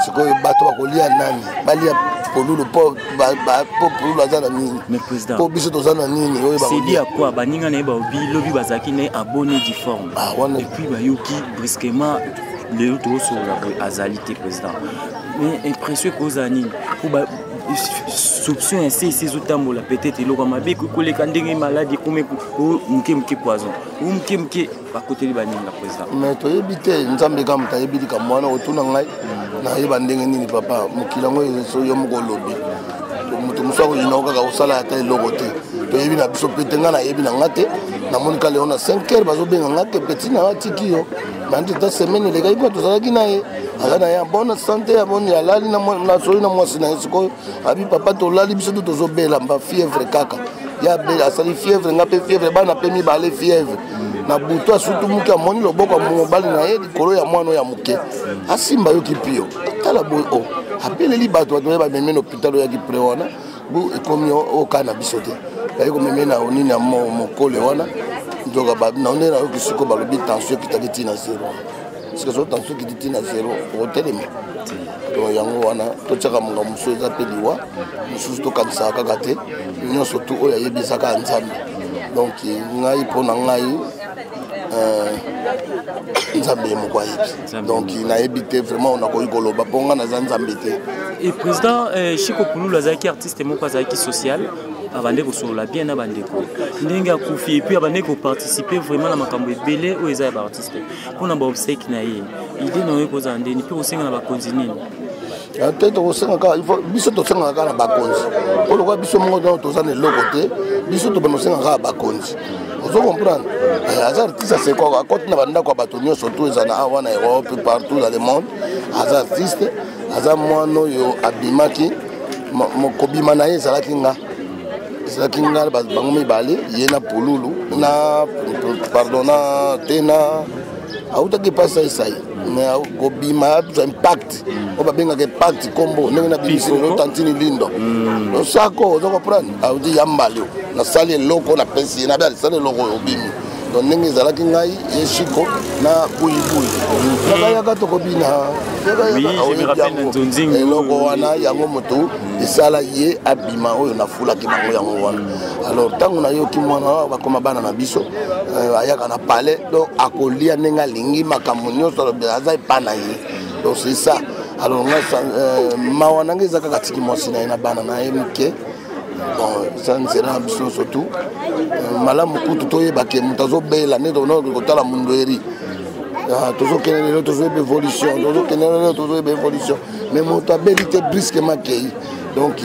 Sikoyo bato bakolia nani? Balia Pouloulou po Pouloulou azana nini? Mais président. Po biso tozana nini? C'est dit à quoi? Baninga na ba obi lobi bazaki na abonné difforme. Ah wana. Et puis ba yuki brusquement le autres sur la azalité président. Mais impression que Zani pour soupçon ainsi ces autres mots là peut-être le comme avec que les candidats malades comme mke poison ou mke à côté de baninga président. Mais to ebité nzambe kam ta ebidi kam mwana otuna ngai na yeba ndenge nini papa mukilango so yo moko lobi mutu musako inoka ka usala ata logote to yebi na biso petenga na yebi na ngate na monika leona 5h bazo benga ngate petit na tikio bandi ta semaine le gaiba to zalaki na ye ala ya bonne santé ya bonne ya lali na soli na mwasi na siko abi papa to lali biso to zobela mba fièvre kaka ya bela asali fièvre ngape fièvre bana pemi balé fièvre na buto asutu muke amoni loboko mobali na ye likolo ya mwana ya muke asimba yo kipio tala boy o apeleli bato bato ba meme no hôpital ya kipre wana bu ekomi o kana bisote baye ko meme na onini ya mokole wana ndoka ba na onena yo kisiko balobi tension kitaki na zéro parce que so tension kitaki na zéro au telemi to yango wana to tsaka munga muso eza peliwa mususu to kanisa kaka te nyonso to oyo yebisaka Nzambe donc ngai pona ngai Nzambe moko yebi donc na ebité vraiment on a koyi koloba ponga na Nzambe te. Et président Chico Pouloulou azaki artiste moko azaki social abande ko sola bien na bande ko ndenge akufi et puis abande ko participer vraiment na makambo ebele o eza ba artiste pona ba obsèque na ye idée no ko zande ni pe osenga na ba continue peut-être osenga ka il faut biso to senga ka na ba konzi o lo kwa biso mo do to zane lokote biso to banosenga ka ba konzi ozo comprendre az artiste c'est quoi quand na banda ko bato nyonso to ezana awana Europe partout dans le monde az artiste aza mwana yo abimaki mokobima na ye zalaki nga bango mibale ye na Pouloulou na pardon na tena autaki pasa isai mais kobima impact o babengaka impact kombo ndenge na bimisili lo tantini lindo osako ozo comprendre auti yambali na sali eloko na pesi na bia sali eloko obimi donc ndenge ezalaki ngai ye Chico na buyibui yaka tokobina eloko wana yango moto esala ye abima oyo nafulaki bango yango wana alors ntango nayoki mwana bakoma bana na biso ayaka na palais donc akolia ndenge alingi makambo nyonso aza epa na ye donc c'est ça alors mawa nange eza kaka tiki mwasi na ye na bana na ye mike bon ça ne sera biso surtout malamu kutu toyebake moto azobela nde tonoki kotala mundu eri tozokende lelo tozoyeba évolution tozokende lelo tozoyeba évolution mais moto abeli te brusquement kei donc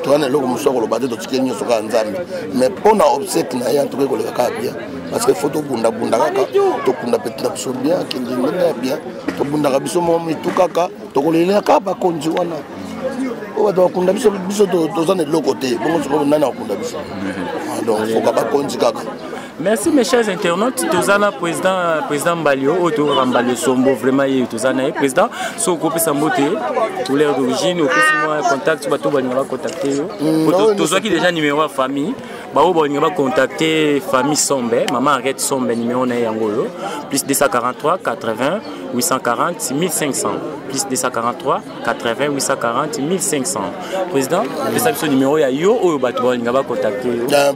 towana eloko mosu akoloba te totiki nyonso kaka nzambe mais mpona obsèque na ye antoki koleka kaka bien parce que faut tobundabunda kaka tokunda peti na biso bien akende ndenge ya bien tobundaka biso mo mitu kaka tokolelea kaka bakonzi wana oyo bato bakunda biso toza na eloko te bongo sikoyo nani akunda biso donc foka bakonzi kaka. Merci mes chers internautes, Tozana président Mbalio, autour Mbalio Sombo, vraiment Tozana président, so copé Sambote, couleur d'origine, au moi contact, tu vas tout contacter. Tozana qui déjà numéro de famille, on va contacter famille Sombe, maman arrête Sombe numéro Nayangolo, plus 243 80 840 1500, plus 243 80 840 1500. Président, le numéro ya yo ou on va contacter.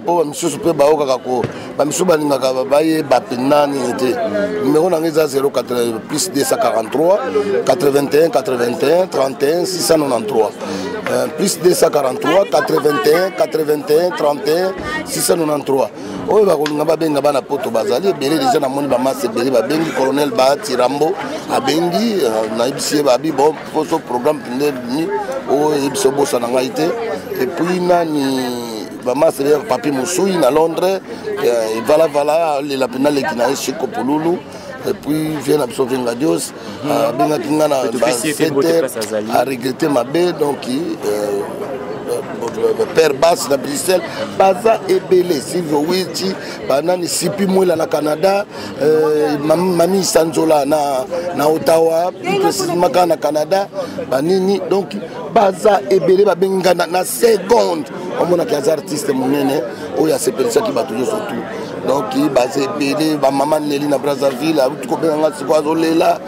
Pour monsieur super baoka kako. Bamiso balingaka baye bapenani était numéro nangeza 080 plus 243 81 81 31 693 plus 243 81 81 31 693 oyo bakolinga babenga bana poto bazali ebele déjà namoni bamase ebele babengi colonel Bahati Rambo abengi nayebisie babi bon poso programme pindeni oyo yebiso bosa na ngai te et puis nani Bama c'est papi Moussoui à Londres et voilà la pénale qui n'a chez Kopululu et puis vient à Sauver Dios bien Kingana a regretté ma baie donc père basse na Bruxelles baza ebele Silvio Wichi banani sipi mwela na Canada mami Sanzola na Ottawa plus précisément na Canada banini donc baza ebele babenga na seconde on a des artistes monene oya sepelisa ki batuyo surtout donc baza ebele ba maman Nelly na Brazzaville tout ko benga sikwazo lela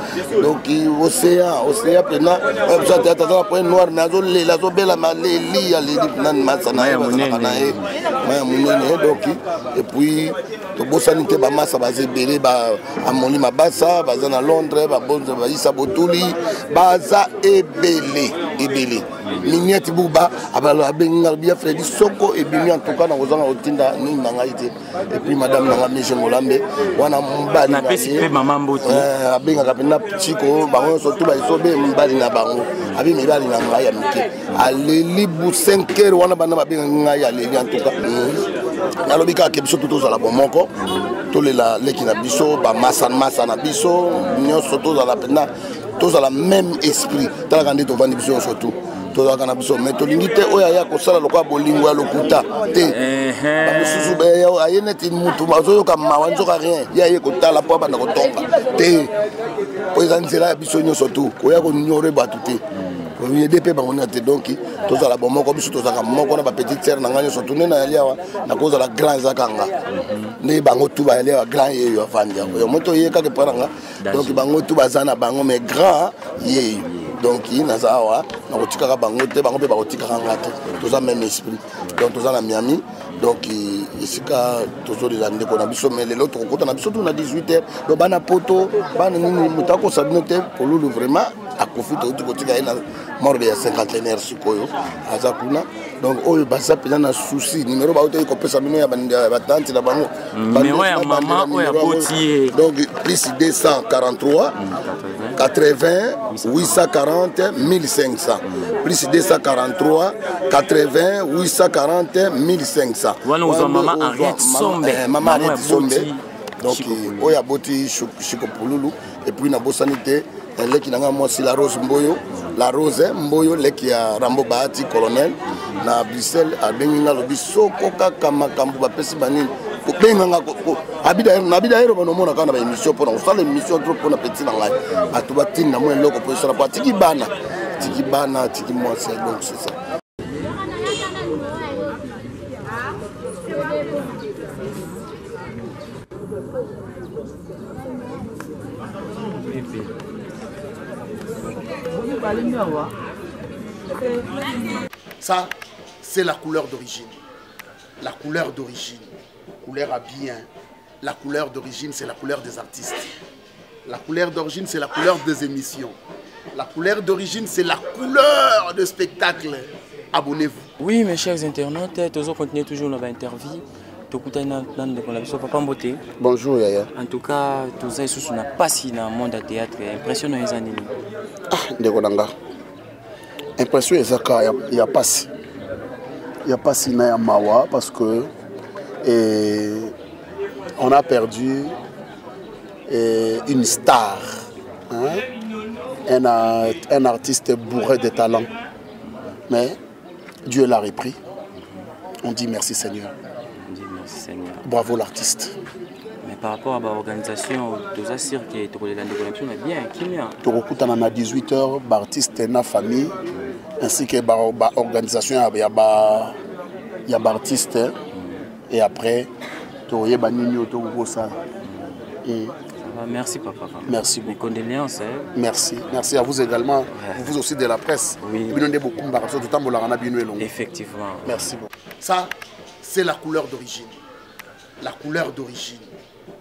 donc océan pena ça théâtre dans point noir na zo lela zo bela maleli ya leli nan masana ya monene donc et puis to bosanité ba massa baza ebele ba amoni mabasa baza na Londres ba bonza ba isa botuli baza ebele Mignette Bouba abala benga bien Freddy Soko et bien en tout cas na kozanga otinda ni nanga ite et puis madame nanga Michel Molambe wana mbali na pesi pe maman Mboti abenga kapena Chico bango surtout ba isobe mbali na bango abi mibali na ngai ya mike aleli bu 5h wana bana babenga ngai aleli en tout cas nalobi ka ke biso tout za la bomoko to lela leki na biso ba masa na biso nyonso to za la pena tous à la même esprit tant qu'on dit au vendre biso surtout tous à kana biso mais to lingite oya ya ko sala lokwa bolingo ya lokuta te ba mususu be ya ayene mutu mazoyo ka mawanzo ka rien ya ye ko tala po bana ko tonga te po ezanzela ya biso nyo surtout ko ya ko nyore batu te ko yedepe ba ngona te donc tous à la bomoko ko biso tous à ka moko na ba petite sœur na nganya surtout na ya na ko za la grand zakanga ne bango tu ba ya grand ye yo fandi yo moto ye ka ke paranga donc bango tu bazana bango mais grand ye donc nazawa na kotika bango te bango pe ba kotika ngate toza même esprit donc toza na Miami donc isika tozo de lande ko na biso mais le l'autre côté na biso tout na 18h donc bana poto bana nini mutako sabinote pour lui vraiment a kofuta uti kotika ina morbe ya 50 sikoyo azakuna donc oyo basa pena na souci numéro ba uti ko pesa mino ya batante na bango numéro ya maman oyo ya potier donc plus 243 80 840 1500 plus 243 80 840 1500 voilà aux maman Arrête Sombe maman Arrête Sombe donc oya boti Chico Pululu et puis na bosanité leki nanga mwasi la Rose Mboyo la Rose Mboyo leki ya Rambo Bahati colonel na Bruxelles abengi nga lobi soko kaka makambo bapesi banini kubenga nga abida hero banomona kana ba émission pour on sala émission trop pour na petit na ngai atuba tinna mo loko pour sala pa tiki bana tiki mwasi donc c'est ça. Ça, c'est la couleur d'origine. La couleur d'origine. Couleur à bien. La couleur d'origine, c'est la couleur des artistes. La couleur d'origine, c'est la couleur des émissions. La couleur d'origine, c'est la couleur de spectacle. Abonnez-vous. Oui, mes chers internautes, nous continuons toujours notre interview. Bonjour Yaya. En tout cas, tout ça n'a pas si dans le monde du théâtre. Impressionnant les années. Impression il y a pas si. Il n'y a pas si na mawa parce que on a perdu une star, hein? un artiste bourré de talent. Mais Dieu l'a repris. On dit merci Seigneur. Bravo l'artiste. Mais par rapport à l'organisation, tu as sûr que tu as bien. Tu as 18 heures, l'artiste et la famille, ainsi que l'organisation, il y a l'artiste. Et après, tu as ça. Merci papa. Merci beaucoup. Mes condoléances. Merci. Merci à vous également. Vous aussi de la presse. Oui. Effectivement. Merci beaucoup. Ça, c'est la couleur d'origine. La couleur d'origine.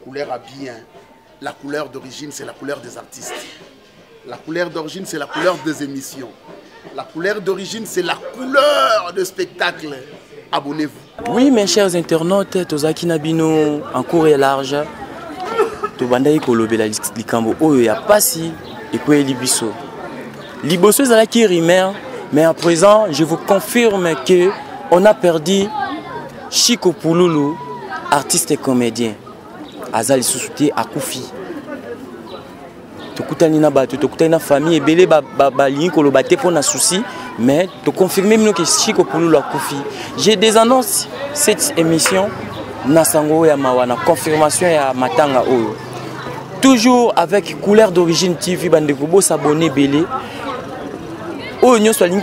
Couleur à bien. La couleur d'origine, c'est la couleur des artistes. La couleur d'origine, c'est la couleur des émissions. La couleur d'origine, c'est la couleur de spectacle. Abonnez-vous. Oui, mes chers internautes, Tozaki Nabino, en court et large. Tobanda Kolobela Likambo, il n'y a pas si, et quoi Libiso. Liboso est qui rimer, mais à présent, je vous confirme qu'on a perdu Chico Pouloulou, artiste et comédien. Azali Sousouté à Koufi. Tokutani na bato, tokutani na famille, ebele balingi kolobate pour na souci, mais to confirmer que Chico Pouloulou a Koufi. J'ai des annonces cette émission na sango ya mawana confirmation ya matanga oyo. Toujours avec couleur d'origine TV, bandeko bo s'abonner belé. Oh, nous sommes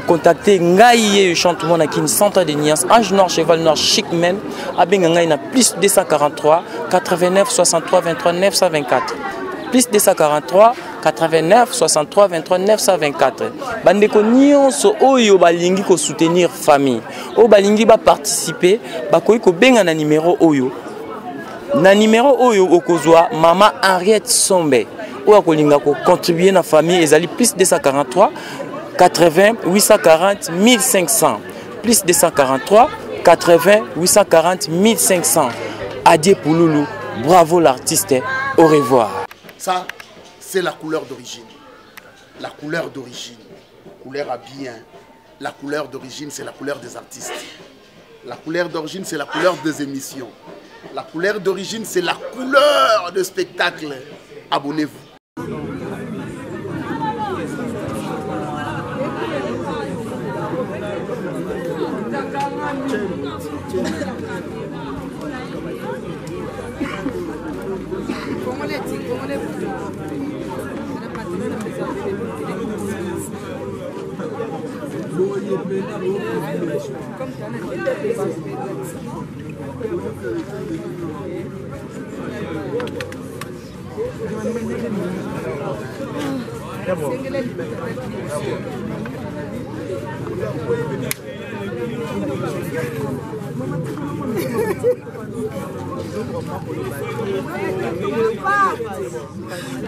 contacter Ngaïe chantement na kin centre de Nias, Ange Noir, Cheval Noir, Chic Men, Abenga na plus 243 89 63 23 924. Plus 243 89 63 23 924. Bandeko nyonso oyo balingi ko soutenir famille. O balingi ba participer, ba koyi ko benga na numéro oyo. Na numéro oyo okozwa Mama Henriette Sombe. Ou à Kolinga ko contribuer na famille ezali plus 243 80 840 1500 plus 243 80 840 1500. Adieu Pouloulou, bravo l'artiste, au revoir. Ça, c'est la couleur d'origine. La couleur d'origine. Couleur à bien. La couleur d'origine, c'est la couleur des artistes. La couleur d'origine, c'est la couleur des émissions. La couleur d'origine, c'est la couleur de spectacle. Abonnez-vous.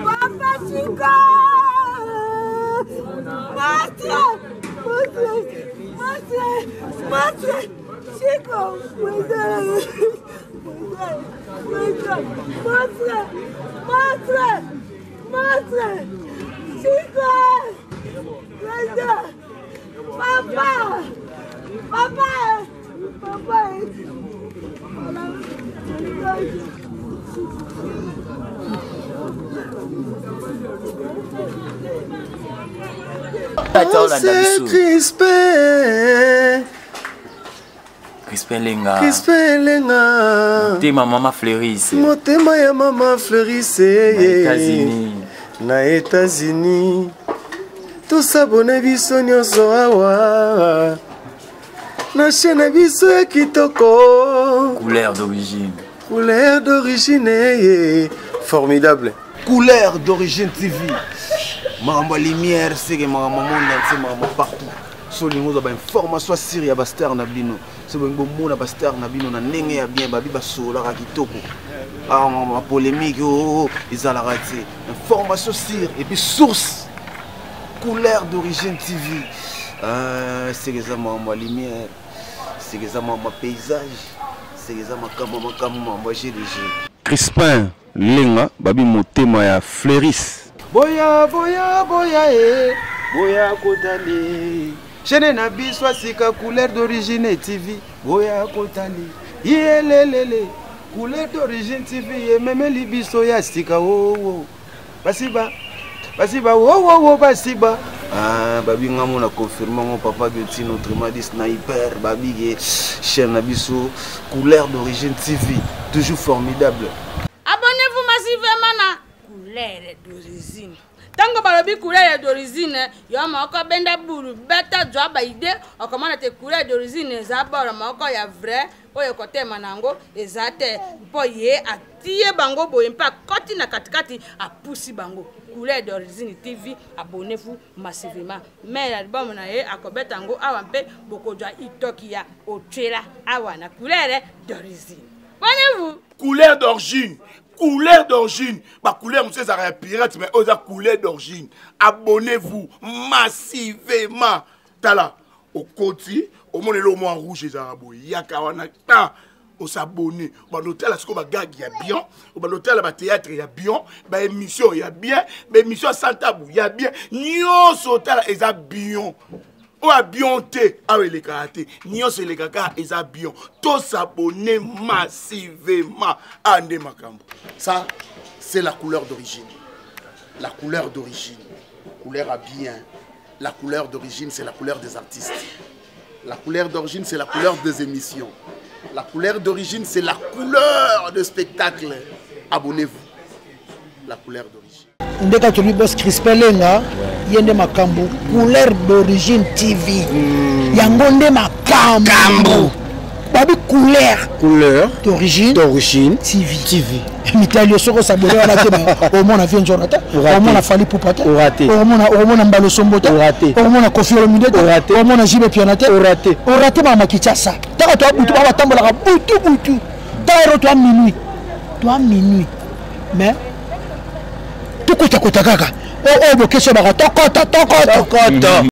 Papa Chico! Matre! Chico! Matre! Chico! Papa! Crispin Lenga. Motema mama fleurisse. Motema ya mama fleurisse. Na États-Unis. Tout s'abonne biso nyonso awa. Na chaîne biso ya kitoko. Couleur d'origine. Couleur d'origine. Formidable. Couleur d'origine TV. makambo ya lumière seke makambo monde entier makambo partout solingo za bainformation asiri ya bastar na bino so bomona bastar na bino na ndenge ya bien babi basolaka kitoko ma polémique ezalaka te information sire et puis source couleur d'origine TV seke eza makambo ya lumière seke eza makambo ya paysage seke eza makambo ya GDG Crispin Lenga babi motema ya Fleuris boya boya boya boya kotali chene na biso sika couleur d'origine TV boya kotali yelelele couleur d'origine TV ememeli biso ya sika wo basiba wo basiba babi ngamo na confirmer mon papa Guti notre madi sniper babi chaîne na biso couleur d'origine TV toujours formidable. Abonnez-vous massivement na couleur d'origine. Tango balobi couleur d'origine, yo moko benda buru beta joa ba ide, okomana te couleur d'origine za bora moko ya vrai, oyo kote manango ezate po ye atie bango boye mpa koti na katikati apusi bango. Couleur d'origine TV, abonnez-vous massivement. Mais l'album na ye akobeta ngo awa mpe boko joa itoki ya otela awa na couleur d'origine. Abonnez-vous. Couleur d'origine. Couleur d'origine. Ma couleur, monsieur, ça a pirate, mais on a couleur d'origine. Abonnez-vous massivement. Tala, au côté, au monde le moins rouge, et arabes. Yakawana, on s'abonne. Au hôtel, à ce qu'on va gag, il y a bien. Au hôtel, à théâtre, il y a bien. Bah, émission, il y a bien. Bah, émission sans tabou, il y a bien. Nyon, hôtel, il y a bien. Ou à bionté, avec les karatés, nions les gaga et à bion. Tous s'abonner massivement à Ndemakambo. Ça, c'est la couleur d'origine. La couleur d'origine. Couleur à bien. La couleur d'origine, c'est la couleur des artistes. La couleur d'origine, c'est la couleur des émissions. La couleur d'origine, c'est la couleur de spectacle. Abonnez-vous. La couleur d'origine. Ndeka tuli boss Crispin Lenga yende makambo couleur d'origine TV yango nde makambo babi couleur d'origine TV mitalio soko sabole wala te au moins avion jonata au moins fali poupata au moins mbalo sombota au moins Koffi Olomide au moins Jibe Pianate au raté mama kichasa taka to butu ba tambola ka butu tairo to minuit mais tout kota kaka o bokesho baka tokota